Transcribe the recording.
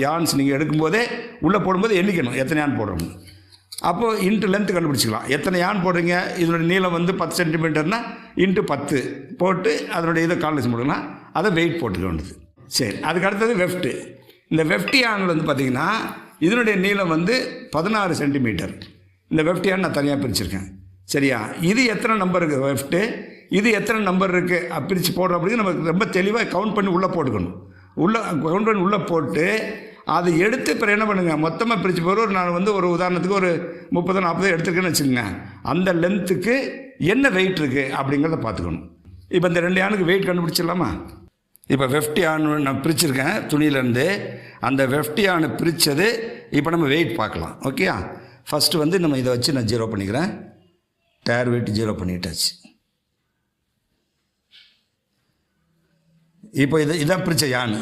Yarns நீங்கள் எடுக்கும்போதே உள்ளே போடும்போது எண்ணிக்கணும் எத்தனை யான் போடுறோம். அப்போது இன்ட்டு லென்த்து கண்டுபிடிச்சிக்கலாம். எத்தனை யான் போடுறீங்க, இதனுடைய நீளம் வந்து 10 சென்டிமீட்டர்னா இன்ட்டு 10 போட்டு அதனுடைய இதை கால்குலேஷன் போடுங்கன்னா அதை வெயிட் போட்டுக்க வேண்டியது. சரி, அதுக்கு அடுத்தது வெஃப்ட்டு. இந்த வெஃப்ட் யான் வந்து பார்த்திங்கன்னா இதனுடைய நீளம் வந்து 16 சென்டிமீட்டர். இந்த வெஃப்ட் யான் நான் தனியாக பிரிச்சுருக்கேன். சரியா, இது எத்தனை நம்பர் இருக்குது வெஃப்ட்டு, இது எத்தனை நம்பர் இருக்குது பிரித்து போடுறோம் அப்படின்னு நமக்கு ரொம்ப தெளிவாக கவுண்ட் பண்ணி உள்ளே போட்டுக்கணும். உள்ளே கவுண்ட் பண்ணி உள்ளே போட்டு அதை எடுத்து இப்போ என்ன பண்ணுங்கள், மொத்தமாக பிரித்து போகிற நான் வந்து ஒரு உதாரணத்துக்கு ஒரு 30-40 எடுத்துருக்கேன்னு வச்சுக்கோங்க. அந்த லென்த்துக்கு என்ன வெயிட் இருக்குது அப்படிங்கிறத பார்த்துக்கணும். இப்போ இந்த 2 யானுக்கு வெயிட் கண்டுபிடிச்சிடலாமா? இப்போ வெஃப்ட் யான் நான் பிரிச்சுருக்கேன் துணியிலேருந்து. அந்த வெஃப்ட் யானை பிரித்தது இப்போ நம்ம வெயிட் பார்க்கலாம். ஓகே, ஃபஸ்ட்டு வந்து நம்ம இதை வச்சு நான் 0 பண்ணிக்கிறேன். டயர் வெயிட் 0 பண்ணிட்டாச்சு. இப்போ இதான் பிரித்த யான்.